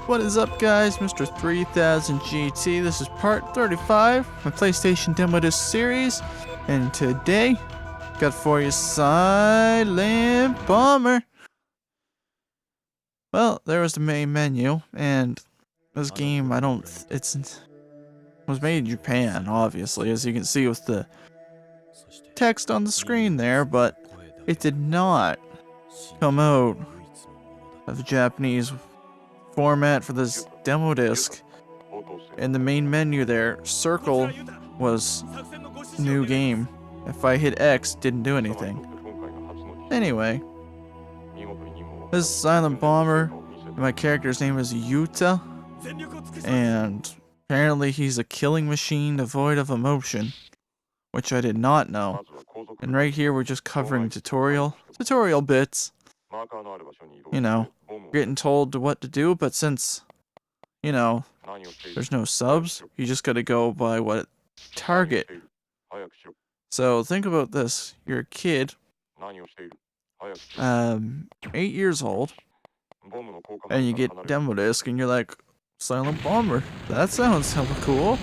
What is up, guys? Mr. 3000 GT. This is part 35 of my PlayStation Demo Disc series, and today got for you Silent Bomber. Well, there was the main menu, and this game, was made in Japan, obviously, as you can see with the text on the screen there, but it did not come out of the Japanese format for this demo disc. In the main menu there, circle was new game. If I hit X, didn't do anything. Anyway, this is Silent Bomber. My character's name is Yuta, and apparently he's a killing machine devoid of emotion, which I did not know. And right here we're just covering tutorial bits. You know, getting told what to do, but since, you know, there's no subs, you just gotta go by what target. So think about this. You're a kid, 8 years old, and you get demo disc and you're like, Silent Bomber, that sounds hella cool.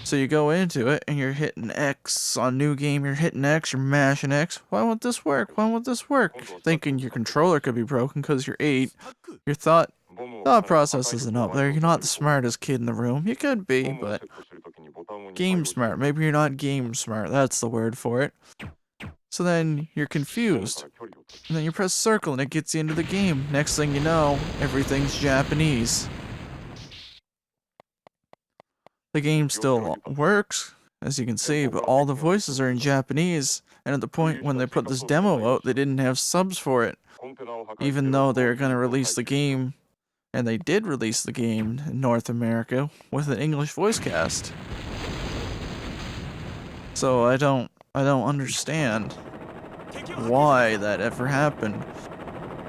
So you go into it and you're hitting X on new game, you're hitting X, you're mashing X. Why won't this work? Why won't this work? Thinking your controller could be broken because you're 8. Your thought process isn't up there. You're not the smartest kid in the room. You could be, but game smart. Maybe you're not game smart. That's the word for it. So then you're confused. And then you press circle and it gets you into the game. Next thing you know, everything's Japanese. The game still works, as you can see, but all the voices are in Japanese, and at the point when they put this demo out, they didn't have subs for it. Even though they were going to release the game, and they did release the game in North America with an English voice cast. So I don't understand why that ever happened.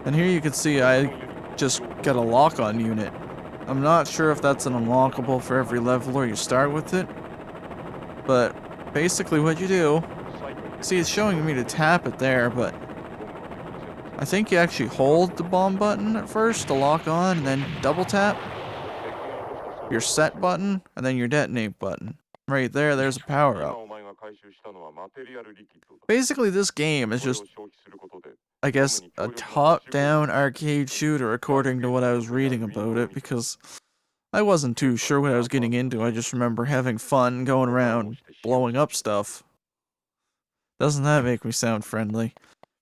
And here you can see I just got a lock-on unit. I'm not sure if that's an unlockable for every level or you start with it, but basically what you do, see it's showing me to tap it there, but I think you actually hold the bomb button at first to lock on, and then double tap your set button, and then your detonate button. Right there, there's a power up. Basically this game is just, I guess, a top-down arcade shooter according to what I was reading about it, because I wasn't too sure what I was getting into. I just remember having fun going around blowing up stuff. Doesn't that make me sound friendly?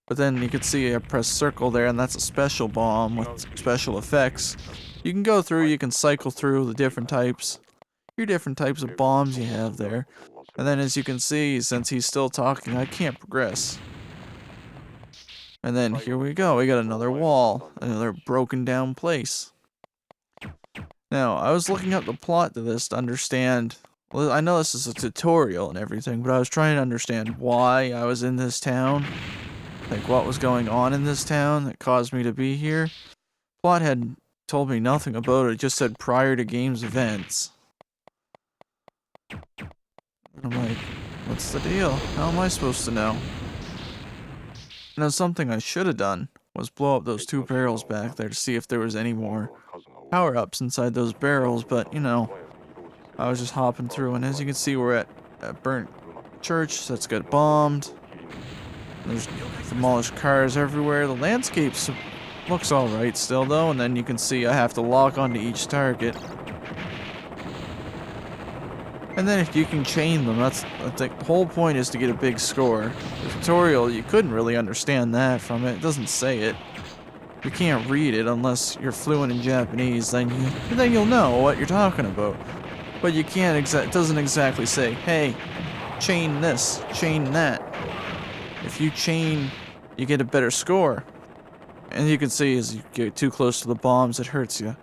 But then you can see I press circle there, and that's a special bomb with special effects. You can go through, you can cycle through the different types, your different types of bombs you have there. And then as you can see, since he's still talking, I can't progress. And then here we go, we got another wall, another broken down place. Now, I was looking up the plot to this to understand, well, I know this is a tutorial and everything, but I was trying to understand why I was in this town. Like, what was going on in this town that caused me to be here. Plot had told me nothing about it, just said prior to game's events. And I'm like, what's the deal? How am I supposed to know? And something I should have done was blow up those 2 barrels back there to see if there was any more power-ups inside those barrels, but, you know, I was just hopping through, and as you can see, we're at a burnt church that's got bombed. There's demolished cars everywhere. The landscape looks alright still, though, and then you can see I have to lock onto each target. And then if you can chain them, I think the whole point is to get a big score. The tutorial, you couldn't really understand that from it. It doesn't say it. You can't read it unless you're fluent in Japanese, then you'll know what you're talking about. But you can't it doesn't exactly say, hey, chain this, chain that. If you chain, you get a better score. And you can see as you get too close to the bombs, it hurts you.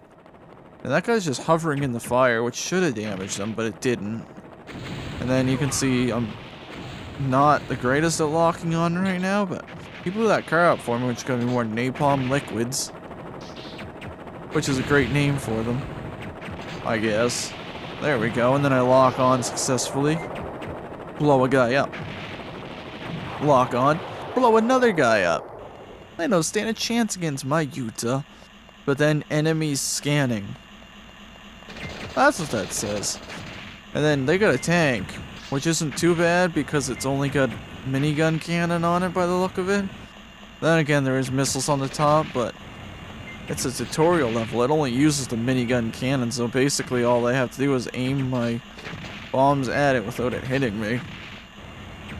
And that guy's just hovering in the fire, which should have damaged him, but it didn't. And then you can see I'm not the greatest at locking on right now, but he blew that car up for me, which is going to be more napalm liquids. Which is a great name for them, I guess. There we go, and then I lock on successfully. Blow a guy up. Lock on. Blow another guy up. They don't stand a chance against my Yuta. but then enemies scanning. That's what that says. And then they got a tank, which isn't too bad because it's only got minigun cannon on it by the look of it. Then again, there is missiles on the top, but it's a tutorial level. It only uses the minigun cannon, so basically all I have to do is aim my bombs at it without it hitting me.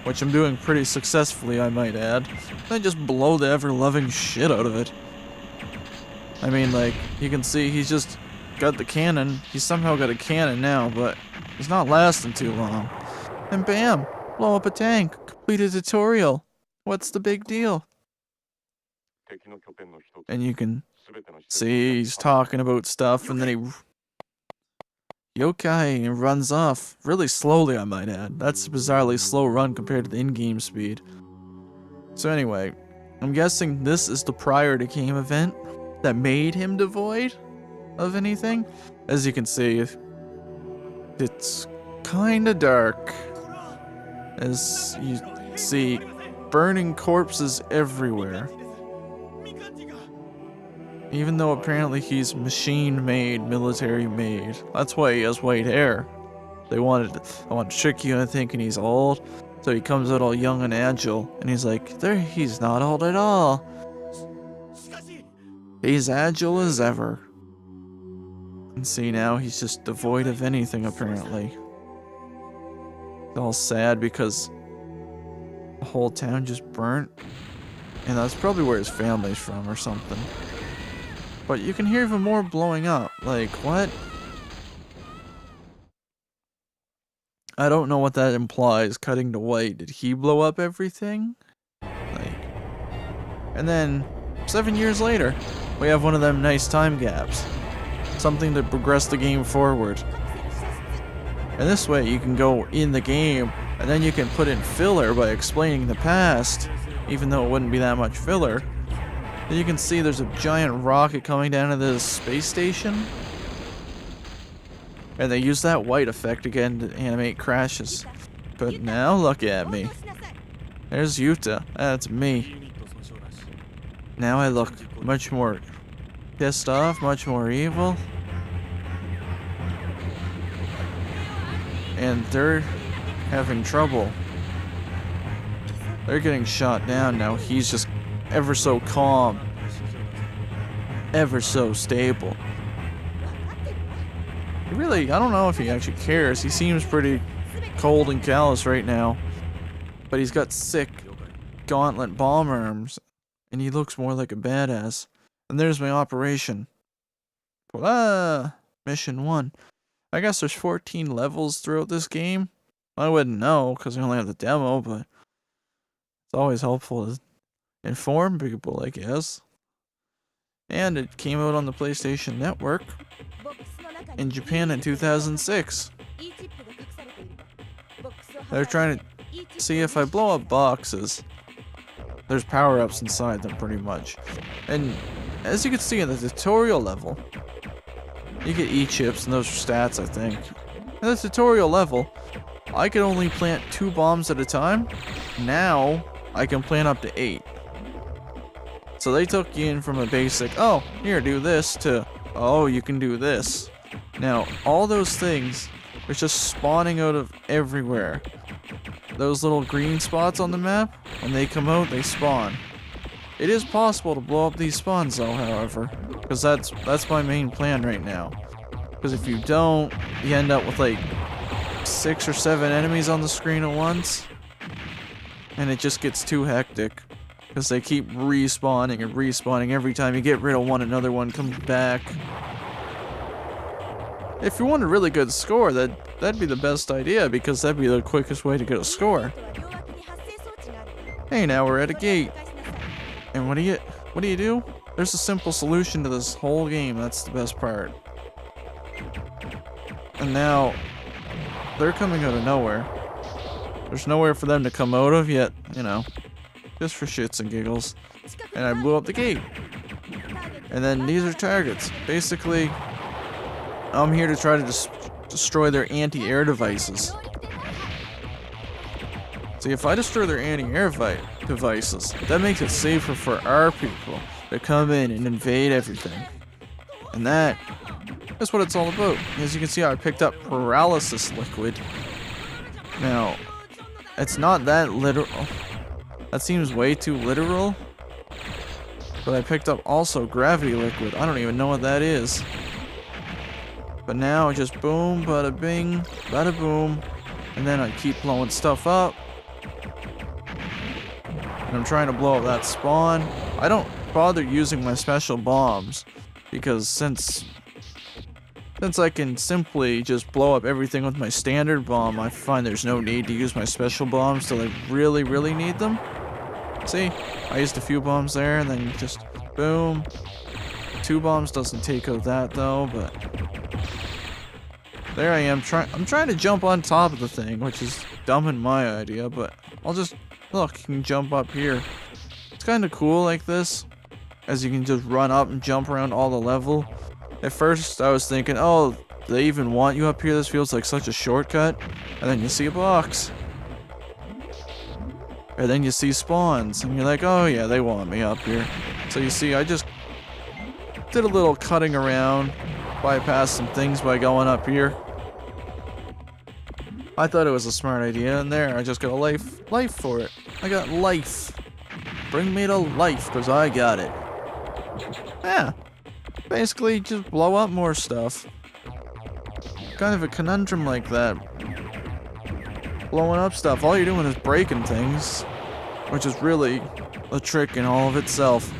Which I'm doing pretty successfully, I might add. Then just blow the ever-loving shit out of it. I mean, like, you can see he's just got the cannon. He's somehow got a cannon now, but he's not lasting too long. And bam! Blow up a tank. Complete a tutorial. What's the big deal? And you can see he's talking about stuff, and then he yokai and runs off. Really slowly, I might add. That's a bizarrely slow run compared to the in-game speed. So anyway, I'm guessing this is the prior to game event that made him devoid of anything. As you can see, it's kinda dark. As you see, burning corpses everywhere. Even though apparently he's machine-made, military-made. That's why he has white hair. I want to trick you into thinking he's old. So he comes out all young and agile. And he's like, he's not old at all. He's agile as ever. And see, now he's just devoid of anything, apparently. It's all sad because the whole town just burnt. And that's probably where his family's from or something. But you can hear even more blowing up. Like, what? I don't know what that implies, cutting to white. Did he blow up everything? Like, and then, 7 years later, we have one of them nice time gaps. Something to progress the game forward. And this way, you can go in the game, and then you can put in filler by explaining the past, even though it wouldn't be that much filler. And you can see there's a giant rocket coming down to this space station. And they use that white effect again to animate crashes. But now look at me. There's Yuta. That's me. Now I look much more pissed off, much more evil. And they're having trouble. They're getting shot down now. He's just ever so calm, ever so stable. Really, I don't know if he actually cares. He seems pretty cold and callous right now, but he's got sick Gauntlet bomb arms, and he looks more like a badass. And there's my operation. Voila! Mission 1. I guess there's 14 levels throughout this game. I wouldn't know, because I only have the demo, but it's always helpful to inform people, I guess. And it came out on the PlayStation Network in Japan in 2006. They're trying to see if I blow up boxes, there's power-ups inside them pretty much. And as you can see in the tutorial level, you get E-chips and those are stats, I think. In the tutorial level, I could only plant 2 bombs at a time. Now, I can plant up to 8. So they took you in from a basic, oh, here, do this, to, oh, you can do this. Now, all those things are just spawning out of everywhere. Those little green spots on the map, when they come out, they spawn. It is possible to blow up these spawns, though, however, because that's my main plan right now. Because if you don't, you end up with like 6 or 7 enemies on the screen at once, and it just gets too hectic. Because they keep respawning and respawning. Every time you get rid of one, another one comes back. If you want a really good score, that'd be the best idea, because that'd be the quickest way to get a score. Hey, now we're at a gate. And what do you do? There's a simple solution to this whole game. That's the best part. And now they're coming out of nowhere. There's nowhere for them to come out of yet, you know. Just for shits and giggles. And I blew up the gate. And then these are targets. Basically, I'm here to try to destroy their anti-air devices. See, if I destroy their anti-air devices, that makes it safer for our people to come in and invade everything. And that's what it's all about. As you can see, I picked up paralysis liquid. Now, it's not that literal. That seems way too literal. But I picked up also gravity liquid. I don't even know what that is. But now just boom, bada bing, bada boom. And then I keep blowing stuff up. And I'm trying to blow up that spawn. I don't bother using my special bombs. Because since I can simply just blow up everything with my standard bomb, I find there's no need to use my special bombs till I really, really need them. See? I used a few bombs there, and then just boom. 2 bombs doesn't take out that though, but there I am. I'm trying to jump on top of the thing, which is dumb in my idea, but I'll just look. You can jump up here. It's kind of cool like this, as you can just run up and jump around all the level. At first, I was thinking, oh, do they even want you up here? This feels like such a shortcut. And then you see a box. And then you see spawns, and you're like, oh yeah, they want me up here. So you see, I just did a little cutting around, bypassed some things by going up here. I thought it was a smart idea, and there, I just got a life for it. I got life. Bring me to life, because I got it. Yeah. Basically, just blow up more stuff. Kind of a conundrum like that. Blowing up stuff, all you're doing is breaking things, which is really a trick in all of itself.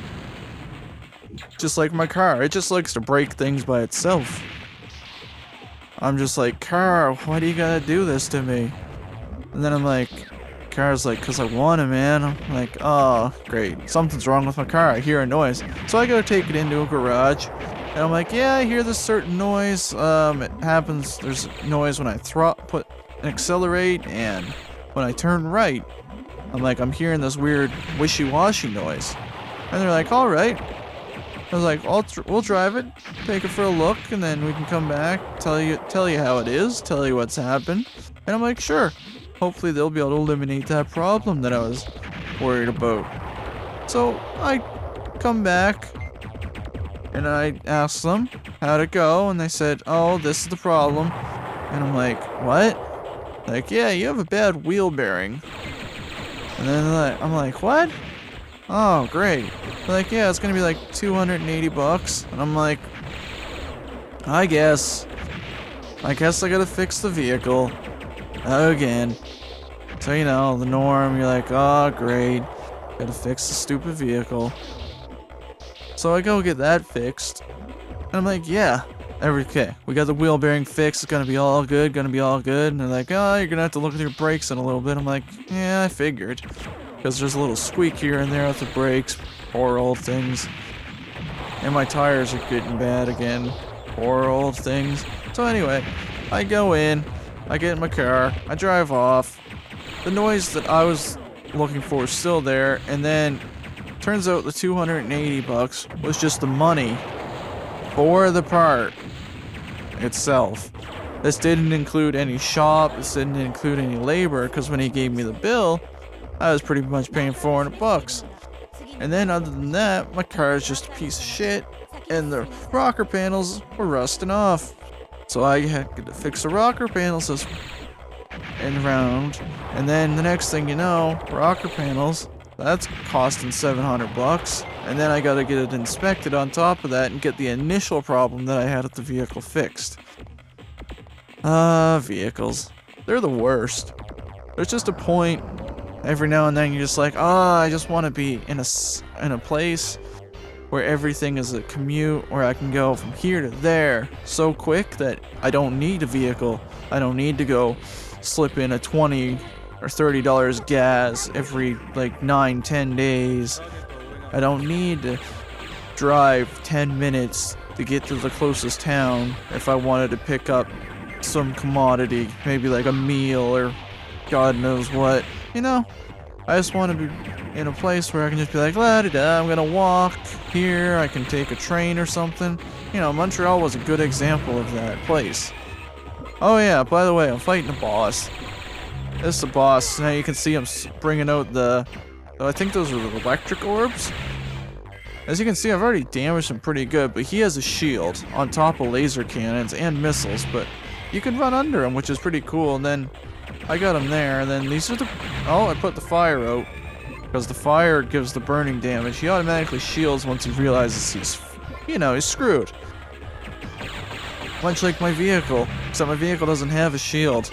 Just like my car, it just likes to break things by itself. I'm just like, car, why do you gotta do this to me? And then I'm like, car's like, cause I want it, man. I'm like, oh, great, something's wrong with my car, I hear a noise. So I gotta take it into a garage, and I'm like, yeah, I hear this certain noise, it happens, there's noise when I accelerate, and when I turn right, I'm like, I'm hearing this weird wishy-washy noise. And they're like, alright. I was like, we'll drive it, take it for a look, and then we can come back, tell you how it is, tell you what's happened. And I'm like, sure. Hopefully they'll be able to eliminate that problem that I was worried about. So I come back, and I asked them how'd it go, and they said, oh, this is the problem. And I'm like, what? Like, yeah, you have a bad wheel bearing. And then I'm like, what? Oh, great. They're like, yeah, it's gonna be like $280. And I'm like, I guess I gotta fix the vehicle again. So, you know, the norm, you're like, oh, great, gotta fix the stupid vehicle. So I go get that fixed, and I'm like, yeah, okay, we got the wheel bearing fixed, it's gonna be all good, and they're like, oh, you're gonna have to look at your brakes in a little bit. I'm like, yeah, I figured, because there's a little squeak here and there with the brakes, poor old things, and my tires are getting bad again, poor old things. So anyway, I go in, I get in my car, I drive off, the noise that I was looking for is still there, and then turns out the $280 was just the money for the part itself. This didn't include any shop, this didn't include any labor, because when he gave me the bill, I was pretty much paying $400. And then other than that, my car is just a piece of shit, and the rocker panels were rusting off. So I had to fix the rocker panels this round, and then the next thing you know, rocker panels, that's costing $700, and then I gotta get it inspected on top of that and get the initial problem that I had with the vehicle fixed. Vehicles. They're the worst. There's just a point every now and then you're just like, I just want to be in a place where everything is a commute, where I can go from here to there so quick that I don't need a vehicle. I don't need to go slip in a $20 or $30 gas every like 9-10 days. I don't need to drive 10 minutes to get to the closest town if I wanted to pick up some commodity, maybe like a meal or God knows what. You know, I just want to be in a place where I can just be like, la-da-da, I'm gonna walk here, I can take a train or something. You know, Montreal was a good example of that place. Oh yeah, by the way, I'm fighting a boss. This is the boss. Now you can see him bringing out I think those are the electric orbs. As you can see, I've already damaged him pretty good, but he has a shield on top of laser cannons and missiles, but you can run under him, which is pretty cool. And then I got him there, and then these are the... Oh, I put the fire out, because the fire gives the burning damage. He automatically shields once he realizes he's, you know, he's screwed. Much like my vehicle, except my vehicle doesn't have a shield.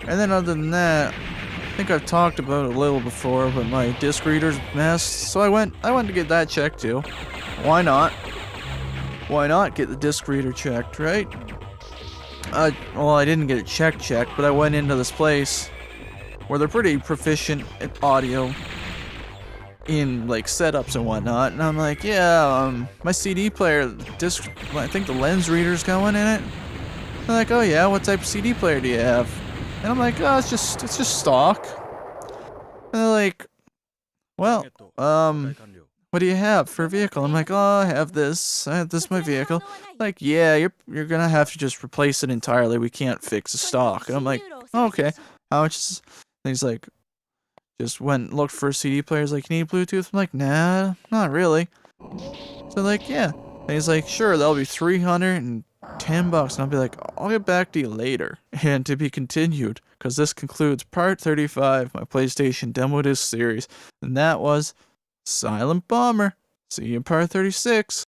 And then other than that, I think I've talked about it a little before, but my disc reader's messed, so I went to get that checked too. Why not? Why not get the disc reader checked, right? Well, I didn't get it checked, but I went into this place where they're pretty proficient at audio in like setups and whatnot, and I'm like, yeah, my CD player, disc, I think the lens reader's going in it. They're like, oh yeah, what type of CD player do you have? And I'm like, oh, it's just stock. And they're like, well, what do you have for a vehicle? I'm like, oh, I have this my vehicle. Like, yeah, you're gonna have to just replace it entirely. We can't fix the stock. And I'm like, oh, okay, how much is... And he's like, just went and looked for a CD player. He's like, you need Bluetooth? I'm like, nah, not really. So like, yeah. And he's like, sure, that'll be $310. And I'll be like, I'll get back to you later. And to be continued, because this concludes part 35, my PlayStation Demo Disc series. And that was Silent Bomber. See you in part 36.